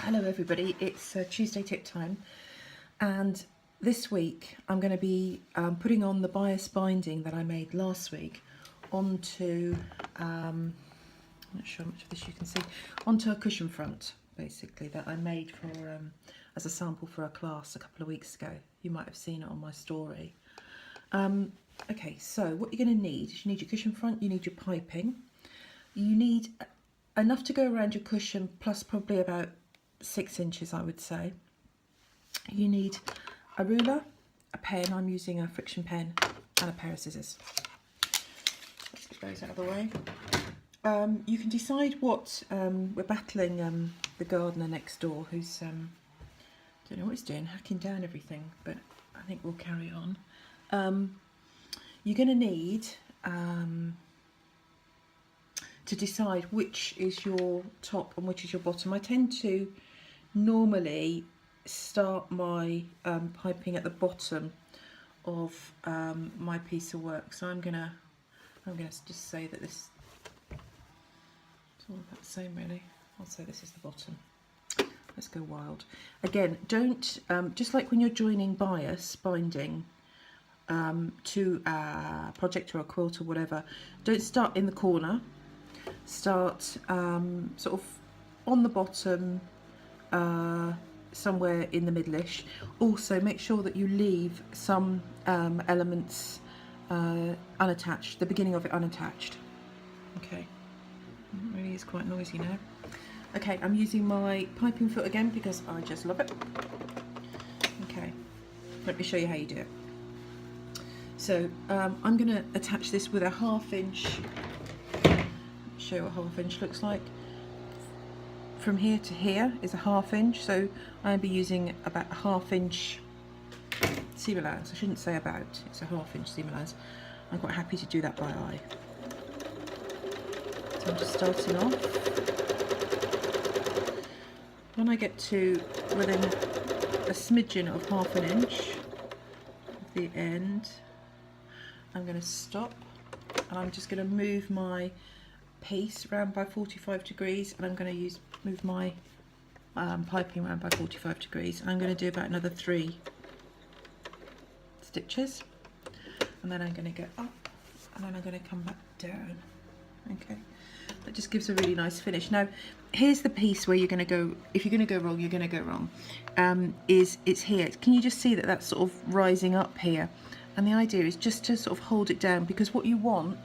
Hello everybody, it's Tuesday tip time, and this week I'm going to be putting on the bias binding that I made last week onto, I'm not sure how much of this you can see, onto a cushion front basically that I made for as a sample for a class a couple of weeks ago. You might have seen it on my story. Okay, so what you're going to need is you need your cushion front, you need your piping, you need enough to go around your cushion plus probably about 6 inches I would say. You need a ruler, a pen, I'm using a friction pen, and a pair of scissors. Let's get those out of the way. You can decide what, we're battling the gardener next door who's, don't know what he's doing, hacking down everything, but I think we'll carry on. You're going to need to decide which is your top and which is your bottom. I tend to normally start my piping at the bottom of my piece of work, so I'm gonna just say that this, it's all about the same really. I'll say this is the bottom. Let's go wild. Again, don't just like when you're joining bias binding to a project or a quilt or whatever, don't start in the corner. Start sort of on the bottom, somewhere in the middle-ish. Also make sure that you leave some elements unattached, the beginning of it unattached. Okay, it really is quite noisy now. Okay, I'm using my piping foot again because I just love it. Okay, let me show you how you do it. So I'm going to attach this with a 1/2 inch. Show you what 1/2 inch looks like. From here to here is a 1/2 inch, so I'll be using about a 1/2 inch seam allowance. I shouldn't say about, it's a 1/2 inch seam allowance. I'm quite happy to do that by eye. So I'm just starting off. When I get to within a smidgen of 1/2 inch of the end, I'm going to stop, and I'm just going to move my piece round by 45 degrees, and I'm going to move my piping round by 45 degrees, and I'm going to do about another 3 stitches, and then I'm going to go up, and then I'm going to come back down. Okay, that just gives a really nice finish. Now here's the piece where you're going to go, if you're going to go wrong, you're going to go wrong. It's here. Can you just see that that's sort of rising up here? And the idea is just to sort of hold it down, because what you want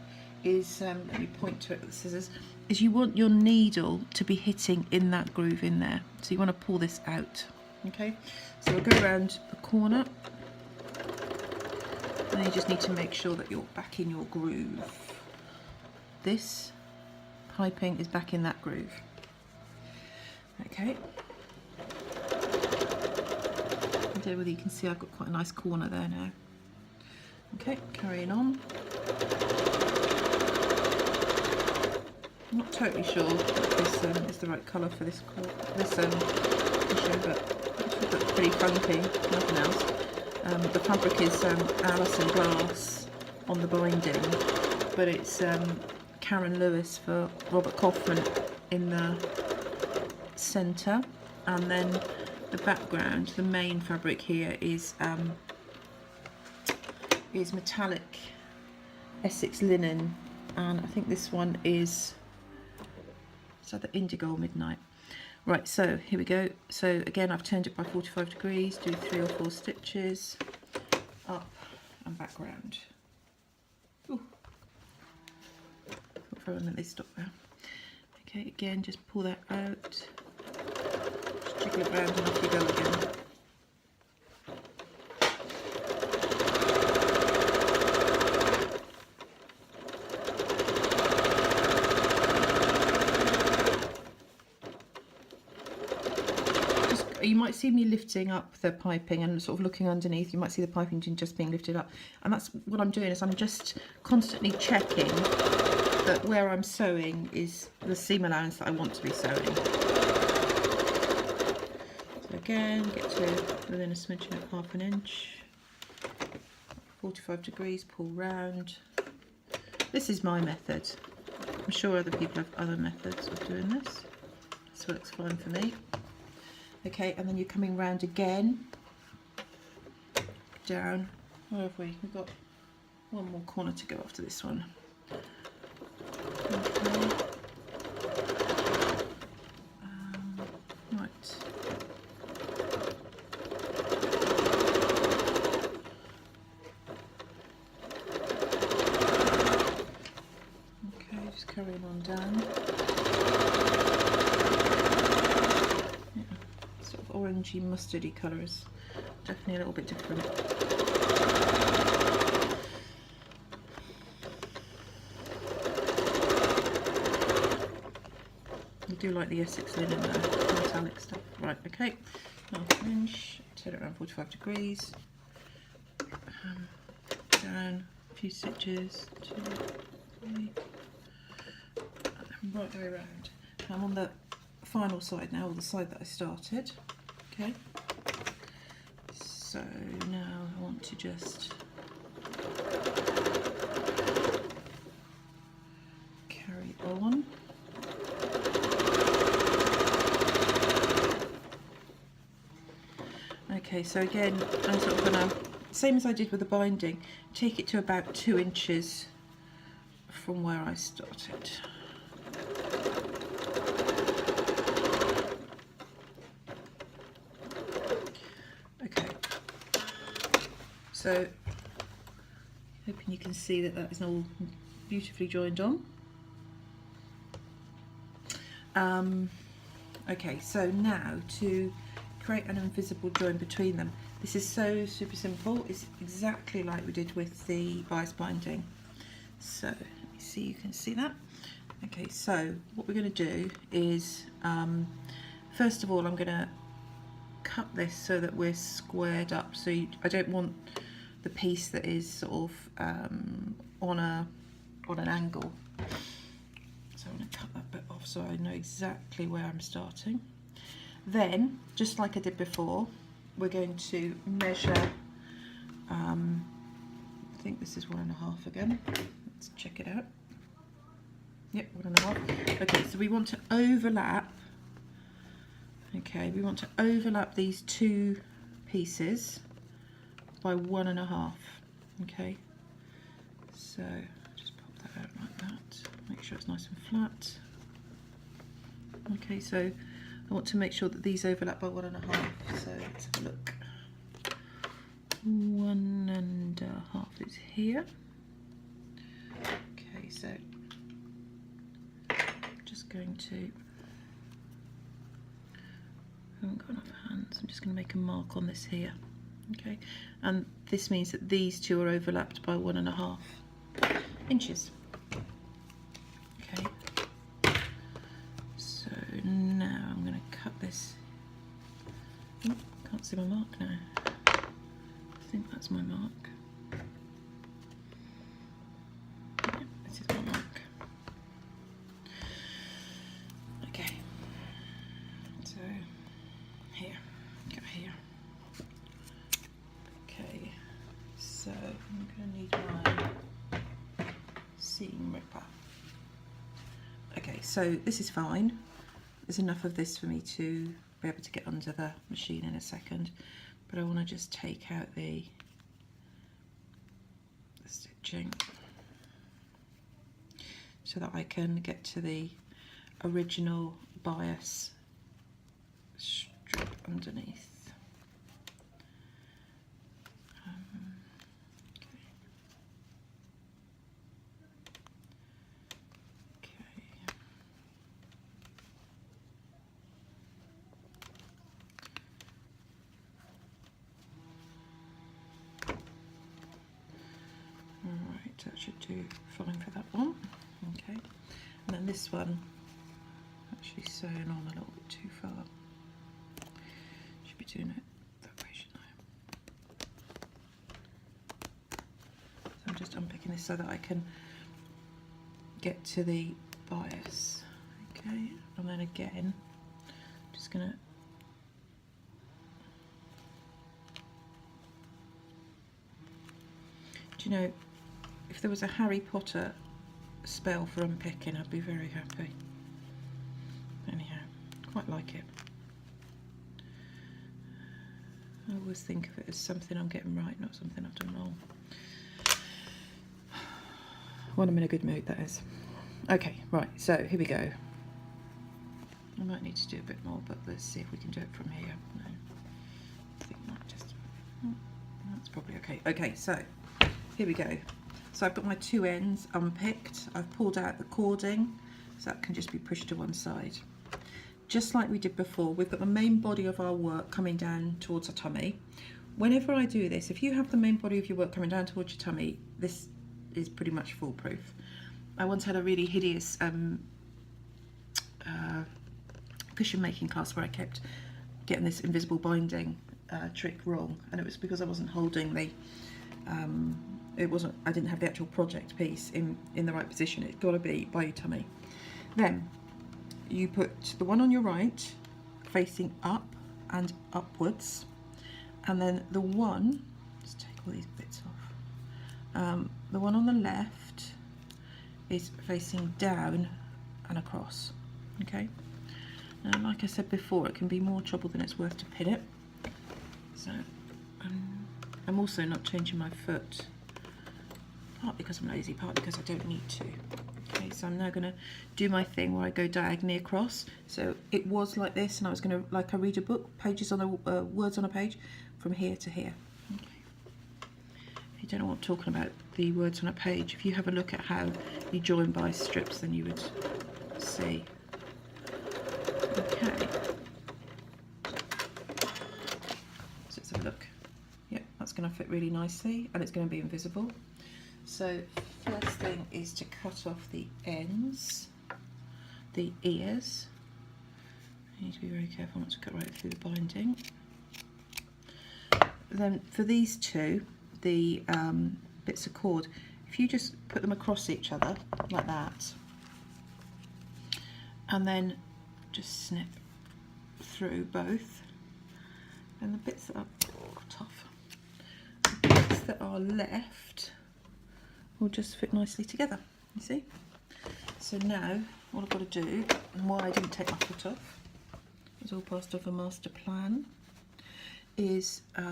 is, let me point to it with the scissors, is you want your needle to be hitting in that groove in there. So you want to pull this out. Okay, so we'll go around the corner, and you just need to make sure that you're back in your groove. This piping is back in that groove. Okay, I don't know whether you can see I've got quite a nice corner there now. Okay, carrying on. I'm not totally sure that this is the right colour for this issue, but it looks pretty funky, nothing else. The fabric is Alison Glass on the binding, but it's Karen Lewis for Robert Kaufman in the centre, and then the background, the main fabric here is metallic Essex linen, and I think this one is the Indigo Midnight. Right, so here we go. So again, I've turned it by 45 degrees, do 3 or 4 stitches, up and back round. Ooh. For a minute, they stop now. Okay, again, just pull that out, just jiggle it round, and off you go again. You might see me lifting up the piping and sort of looking underneath. You might see the piping just being lifted up, and that's what I'm doing, is I'm just constantly checking that where I'm sewing is the seam allowance that I want to be sewing. So again, get to within a smidgen of 1/2 inch, 45 degrees, pull round. This is my method. I'm sure other people have other methods of doing this. This works fine for me. Okay, and then you're coming round again, down. Where have we? We've got one more corner to go after this one. Okay. Right. Okay, just carrying on down. Yeah, sort of orangey, mustardy colours. Definitely a little bit different. I do like the Essex linen though, metallic stuff. Right, okay. Half an inch, turn it around 45 degrees. Down a few stitches, 2, 3, and then right way around. I'm on the final side now, or the side that I started. Okay. So now I want to just carry on. Okay, so again, I'm sort of gonna, same as I did with the binding, take it to about 2 inches from where I started. Okay, so hoping you can see that that is all beautifully joined on. Okay, so now to create an invisible join between them. This is so super simple. It's exactly like we did with the bias binding. So let me see, you can see that. Okay, so what we're going to do is first of all I'm going to cut this so that we're squared up. So I don't want the piece that is sort of on an angle. So I'm going to cut that bit off so I know exactly where I'm starting. Then, just like I did before, we're going to measure, I think this is 1.5 again. Let's check it out. Yep, 1.5. Okay, so we want to overlap, okay, we want to overlap these 2 pieces by 1.5, okay. So, just pop that out like that, make sure it's nice and flat. Okay, so I want to make sure that these overlap by 1.5, so let's have a look. 1.5 is here. Okay, so I'm just going to, I haven't got enough hands, I'm just going to make a mark on this here. Okay, and this means that these 2 are overlapped by 1.5 inches. Okay. Now I'm going to cut this. Oh, can't see my mark now. I think that's my mark. Yep, this is my mark. Okay. So here, go here. Okay. So I'm going to need my seam ripper. Okay, so this is fine. There's enough of this for me to be able to get under the machine in a second, but I want to just take out the stitching so that I can get to the original bias strip underneath. That should do fine for that one. Okay, and then this one actually sewn on a little bit too far. Should be doing it that way, shouldn't I? So I'm just unpicking this so that I can get to the bias. Okay, and then again, just gonna do you know, if there was a Harry Potter spell for unpicking, I'd be very happy. Anyhow, quite like it. I always think of it as something I'm getting right, not something I've done wrong. When I'm in a good mood, that is. Okay, right, so here we go. I might need to do a bit more, but let's see if we can do it from here. No, I think that just, that's probably okay. Okay, so here we go. So I've got my two ends unpicked. I've pulled out the cording, so that can just be pushed to one side. Just like we did before, we've got the main body of our work coming down towards our tummy. Whenever I do this, if you have the main body of your work coming down towards your tummy, this is pretty much foolproof. I once had a really hideous cushion making class where I kept getting this invisible binding trick wrong, and it was because I wasn't holding the I didn't have the actual project piece in the right position. It's got to be by your tummy. Then you put the one on your right facing up and upwards, and then the one, just take all these bits off, the one on the left is facing down and across. Okay, now like I said before, it can be more trouble than it's worth to pin it, so I'm also not changing my foot, part because I'm lazy, part because I don't need to. Okay, so I'm now going to do my thing where I go diagonally across. So it was like this, and I was going to, like I read a book, pages on a words on a page, from here to here. Okay. If you don't know what I'm talking about, the words on a page, if you have a look at how you join by strips, then you would see. Okay. So let's have a look. Yep, that's going to fit really nicely, and it's going to be invisible. So first thing is to cut off the ends, the ears. You need to be very careful not to cut right through the binding. Then for these two, the bits of cord, if you just put them across each other like that, and then just snip through both, and the bits that are tough, the bits that are left will just fit nicely together, you see. So now what I've got to do, and why I didn't take my foot off, it's all part of a master plan, is okay,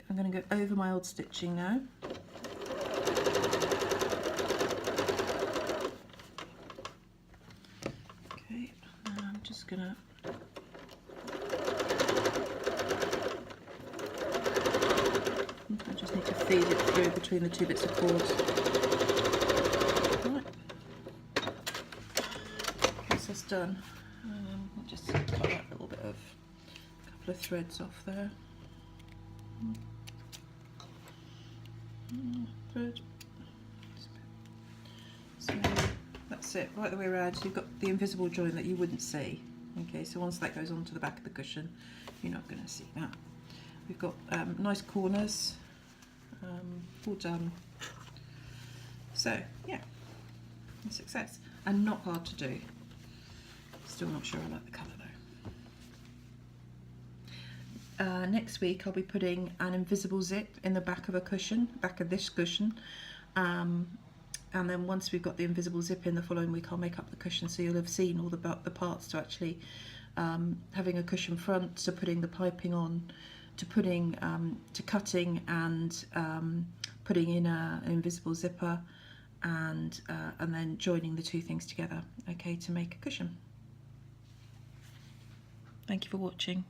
I'm going to go over my old stitching now. Okay, and I'm just going to feed it through between the two bits of cord. Right. Okay, so it's done. I'll just cut that little bit of, a couple of threads off there. Thread. So that's it, right the way around. So you've got the invisible join that you wouldn't see. Okay, so once that goes onto the back of the cushion, you're not going to see that. We've got nice corners. All done. So yeah, a success, and not hard to do. Still not sure I like the colour though. Next week I'll be putting an invisible zip in the back of a cushion, back of this cushion, and then once we've got the invisible zip in the following week, I'll make up the cushion, so you'll have seen all the parts to actually having a cushion front, to putting the piping on, to putting to cutting and putting in an invisible zipper, and then joining the two things together, okay, to make a cushion. Thank you for watching.